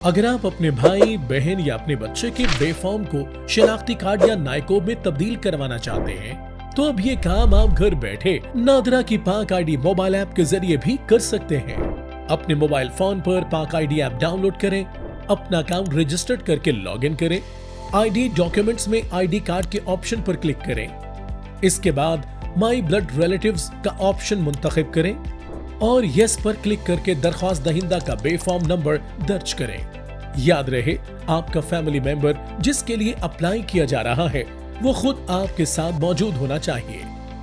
अगर आप अपने भाई बहन या अपने बच्चे के बेफॉर्म को शनाख्ती कार्ड या नायकोब में तब्दील करवाना चाहते हैं तो अब ये काम आप घर बैठे नादरा की पाक आईडी मोबाइल ऐप के जरिए भी कर सकते हैं। अपने मोबाइल फोन पर पाक आईडी ऐप डाउनलोड करें, अपना अकाउंट रजिस्टर्ड करके लॉगिन करें, आईडी डॉक्यूमेंट्स में आईडी कार्ड के ऑप्शन पर क्लिक करें। इसके बाद माई ब्लड रिलेटिव्स का ऑप्शन मुंतखब करें और यस पर क्लिक करके दरख्वास्त दहिंदा का बेफॉर्म नंबर दर्ज करें। याद रहे, आपका फैमिली मेंबर जिसके लिए अप्लाई किया जा रहा है वो खुद आपके साथ मौजूद होना चाहिए।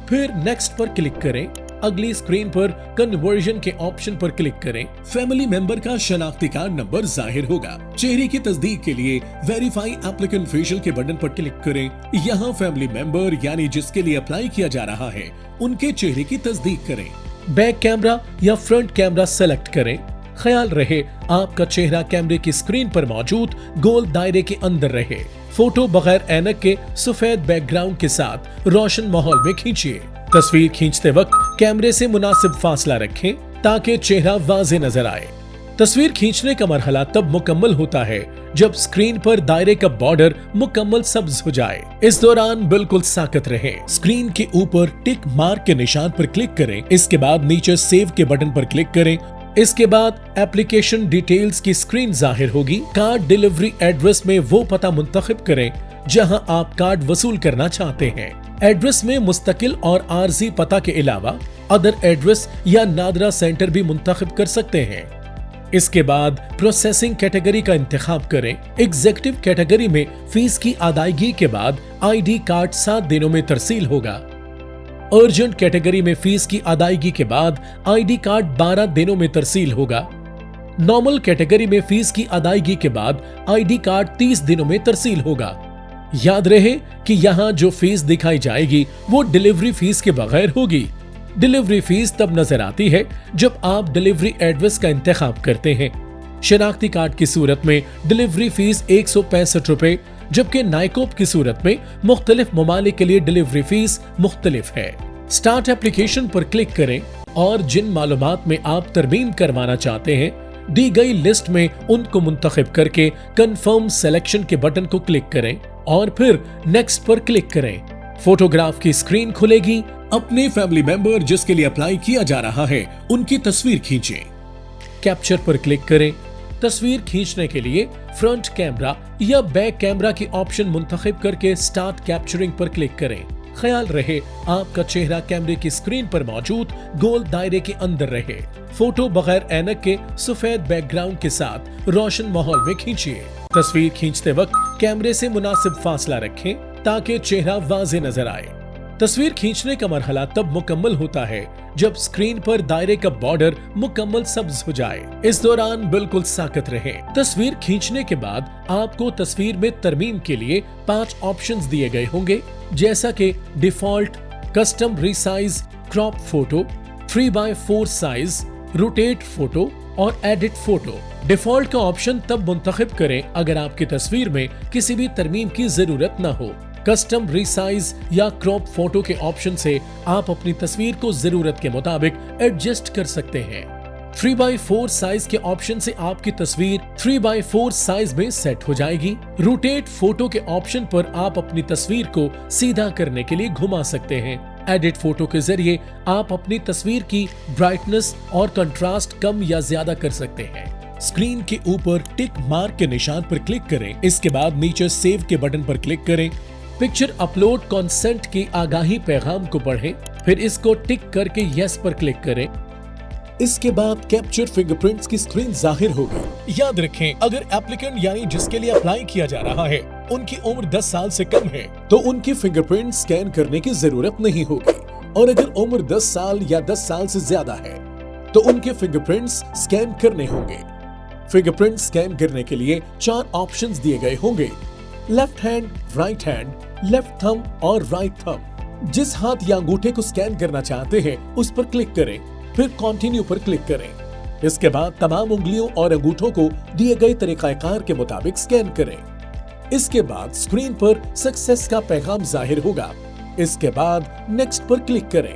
फिर नेक्स्ट पर क्लिक करें। अगली स्क्रीन पर कन्वर्जन के ऑप्शन पर क्लिक करें। फैमिली मेंबर का शनाख्ती कार्ड नंबर जाहिर होगा। चेहरे की तस्दीक के लिए वेरीफाई एप्लीकेंट फेशियल के बटन पर क्लिक करें। यहाँ फैमिली मेंबर यानी जिसके लिए अप्लाई किया जा रहा है उनके चेहरे की तस्दीक करें। बैक कैमरा या फ्रंट कैमरा सेलेक्ट करें। ख्याल रहे आपका चेहरा कैमरे की स्क्रीन पर मौजूद गोल दायरे के अंदर रहे। फोटो बगैर ऐनक के सफेद बैकग्राउंड के साथ रोशन माहौल में खींचिए। तस्वीर खींचते वक्त कैमरे से मुनासिब फासला रखें ताकि चेहरा वाज़ेह नजर आए। तस्वीर खींचने का मरहला तब मुकम्मल होता है जब स्क्रीन पर दायरे का बॉर्डर मुकम्मल सब्ज हो जाए। इस दौरान बिल्कुल साकत रहे। स्क्रीन के ऊपर टिक मार्क के निशान पर क्लिक करें। इसके बाद नीचे सेव के बटन पर क्लिक करें। इसके बाद एप्लीकेशन डिटेल्स की स्क्रीन जाहिर होगी। कार्ड डिलीवरी एड्रेस में वो पता मुंतखब करें जहां आप कार्ड वसूल करना चाहते हैं। एड्रेस में मुस्तकिल और आरजी पता के अलावा अदर एड्रेस या नादरा सेंटर भी मुंतखब कर सकते हैं। इसके बाद प्रोसेसिंग कैटेगरी का इंतखाब करें। एग्जीक्यूटिव कैटेगरी में फीस की अदायगी के बाद आईडी कार्ड 7 दिनों में तरसील होगा। अर्जेंट कैटेगरी में फीस की अदायगी के बाद आईडी कार्ड 12 दिनों में तरसील होगा। नॉर्मल कैटेगरी में फीस की अदायगी के बाद आईडी कार्ड 30 दिनों में तरसील होगा। याद रहे कि यहाँ जो फीस दिखाई जाएगी वो डिलीवरी फीस के बगैर होगी। डिलीवरी फीस तब नजर आती है जब आप डिलीवरी एड्रेस का इंतखाब करते हैं। शनाख्ती कार्ड की सूरत में डिलीवरी फीस 165 रुपए, जबकि नायकोब की सूरत में मुख्तलिफ ममालिक के लिए डिलीवरी फीस मुख्तलिफ है। स्टार्ट एप्लीकेशन पर क्लिक करें और जिन मालूमात में आप तरमीम करवाना चाहते हैं दी गई लिस्ट में उनको मुंतखब करके कंफर्म सिलेक्शन के बटन को क्लिक करें और फिर नेक्स्ट पर क्लिक करें। फोटोग्राफ की स्क्रीन खुलेगी। अपने फैमिली मेंबर जिसके लिए अप्लाई किया जा रहा है उनकी तस्वीर खींचें। कैप्चर पर क्लिक करें। तस्वीर खींचने के लिए फ्रंट कैमरा या बैक कैमरा की ऑप्शन मुंतखब करके स्टार्ट कैप्चरिंग पर क्लिक करें। ख्याल रहे आपका चेहरा कैमरे की स्क्रीन पर मौजूद गोल दायरे के अंदर रहे। फोटो बगैर ऐनक के सफेद बैकग्राउंड के साथ रोशन माहौल में खींचिए। तस्वीर खींचते वक्त कैमरे से मुनासिब फासला रखें ताकि चेहरा वाज़ेह नजर आए। तस्वीर खींचने का मरहला तब मुकम्मल होता है जब स्क्रीन पर दायरे का बॉर्डर मुकम्मल सब्ज हो जाए। इस दौरान बिल्कुल साकत रहे। तस्वीर खींचने के बाद आपको तस्वीर में तरमीम के लिए 5 ऑप्शंस दिए गए होंगे, जैसा कि default, custom resize, crop photo, 3x4 size, rotate photo और एडिट फोटो। डिफॉल्ट का ऑप्शन तब मुंतखब करें अगर आपकी तस्वीर में किसी भी तरमीम की जरूरत न हो। कस्टम रीसाइज या क्रॉप फोटो के ऑप्शन से आप अपनी तस्वीर को जरूरत के मुताबिक एडजस्ट कर सकते हैं। 3x4 साइज के ऑप्शन से आपकी तस्वीर 3x4 साइज में सेट हो जाएगी। रोटेट फोटो के ऑप्शन पर आप अपनी तस्वीर को सीधा करने के लिए घुमा सकते हैं। एडिट फोटो के जरिए आप अपनी तस्वीर की ब्राइटनेस और कंट्रास्ट कम या ज्यादा कर सकते हैं। स्क्रीन के ऊपर टिक मार्क के निशान पर क्लिक करें। इसके बाद नीचे सेव के बटन पर क्लिक करें। पिक्चर अपलोड कंसेंट की आगाही पैगाम को पढ़ें, फिर इसको टिक करके यस पर क्लिक करें। इसके बाद कैप्चर फिंगरप्रिंट्स की स्क्रीन जाहिर होगी। याद रखें, अगर एप्लीकेंट यानी जिसके लिए अप्लाई किया जा रहा है उनकी उम्र 10 साल से कम है तो उनकी फिंगरप्रिंट स्कैन करने की जरूरत नहीं होगी, और अगर उम्र 10 साल या 10 साल से ज्यादा है तो उनके फिंगरप्रिंट्स स्कैन करने होंगे। फिंगरप्रिंट स्कैन करने के लिए 4 ऑप्शंस दिए गए होंगे, left hand, right hand, left thumb और राइट थंब। जिस हाथ या अंगूठे को स्कैन करना चाहते हैं उस पर क्लिक करें, फिर कंटिन्यू पर क्लिक करें। इसके बाद तमाम उंगलियों और अंगूठों को दिए गए तरीकाकार के मुताबिक स्कैन करें। इसके बाद स्क्रीन पर सक्सेस का पैगाम जाहिर होगा। इसके बाद नेक्स्ट पर क्लिक करें।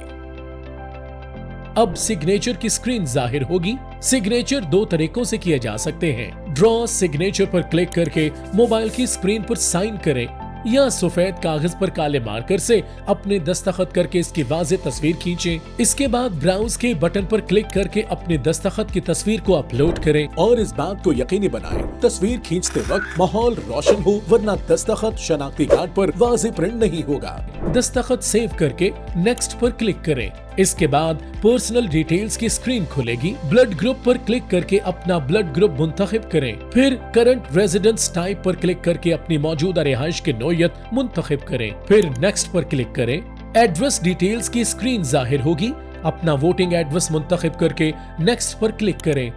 अब सिग्नेचर की स्क्रीन जाहिर होगी। सिग्नेचर 2 तरीकों से किए जा सकते हैं, ड्रॉ सिग्नेचर पर क्लिक करके मोबाइल की स्क्रीन पर साइन करें या सफेद कागज पर काले मार्कर से अपने दस्तखत करके इसकी वाज़ेह तस्वीर खींचें। इसके बाद ब्राउज के बटन पर क्लिक करके अपने दस्तखत की तस्वीर को अपलोड करें और इस बात को यकीनी बनाएं तस्वीर खींचते वक्त माहौल रोशन हो, वरना दस्तखत शनाख्ती कार्ड पर वाज़ेह प्रिंट नहीं होगा। दस्तखत सेव करके नेक्स्ट पर क्लिक करें। इसके बाद पर्सनल डिटेल्स की स्क्रीन खुलेगी। ब्लड ग्रुप पर क्लिक करके अपना ब्लड ग्रुप मुंतखब करें। फिर करंट रेजिडेंस टाइप पर क्लिक करके अपनी मौजूदा रिहाइश की नौयत मुंतखब करें। फिर नेक्स्ट पर क्लिक करें। एड्रेस डिटेल्स की स्क्रीन जाहिर होगी। अपना वोटिंग एड्रेस मुंतखब करके नेक्स्ट पर क्लिक करें।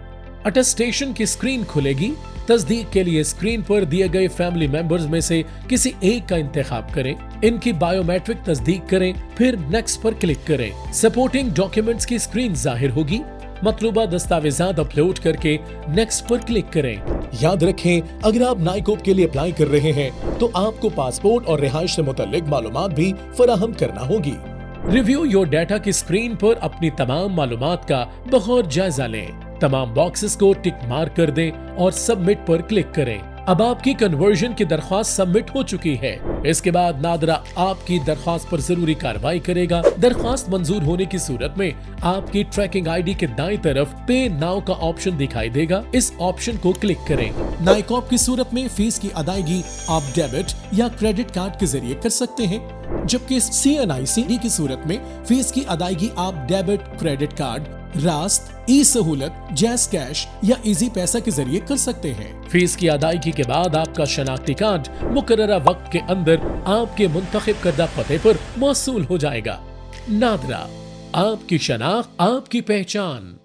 अटेस्टेशन की स्क्रीन खुलेगी। तस्दीक के लिए स्क्रीन पर दिए गए फैमिली मेंबर्स में से किसी एक का इंतखाब करें। इनकी बायोमेट्रिक तस्दीक करें, फिर नेक्स्ट पर क्लिक करें। सपोर्टिंग डॉक्यूमेंट्स की स्क्रीन जाहिर होगी। मतलूबा दस्तावेजात अपलोड करके नेक्स्ट पर क्लिक करें। याद रखें, अगर आप नाइकोब के लिए अप्लाई कर रहे हैं तो आपको पासपोर्ट और रिहाइश से मुतल्लिक मालूमात भी फराहम करना होगी। रिव्यू योर डाटा की स्क्रीन पर अपनी तमाम मालूमात का बगौर जायजा लें। तमाम बॉक्सेस को टिक मार्क कर दें और सबमिट पर क्लिक करें। अब आपकी कन्वर्जन की दरख्वास्त सबमिट हो चुकी है। इसके बाद नादरा आपकी दरख्वास्त पर जरूरी कार्रवाई करेगा। दरख्वास्त मंजूर होने की सूरत में आपकी ट्रैकिंग आईडी के दाईं तरफ पे नाउ का ऑप्शन दिखाई देगा। इस ऑप्शन को क्लिक करें। नाइकोब की सूरत में फीस की अदायगी आप डेबिट या क्रेडिट कार्ड के जरिए कर सकते हैं, जबकि CNIC की सूरत में फीस की अदायगी आप डेबिट, क्रेडिट कार्ड, रास्त, ई सहूलत, जैस कैश या इजी पैसा के जरिए कर सकते हैं। फीस की अदायगी के बाद आपका शनाख्ती कार्ड मुकर्ररा वक्त के अंदर आपके मुंतखब करदा पते पर मौसूल हो जाएगा। नादरा, आपकी शनाख्त, आपकी पहचान।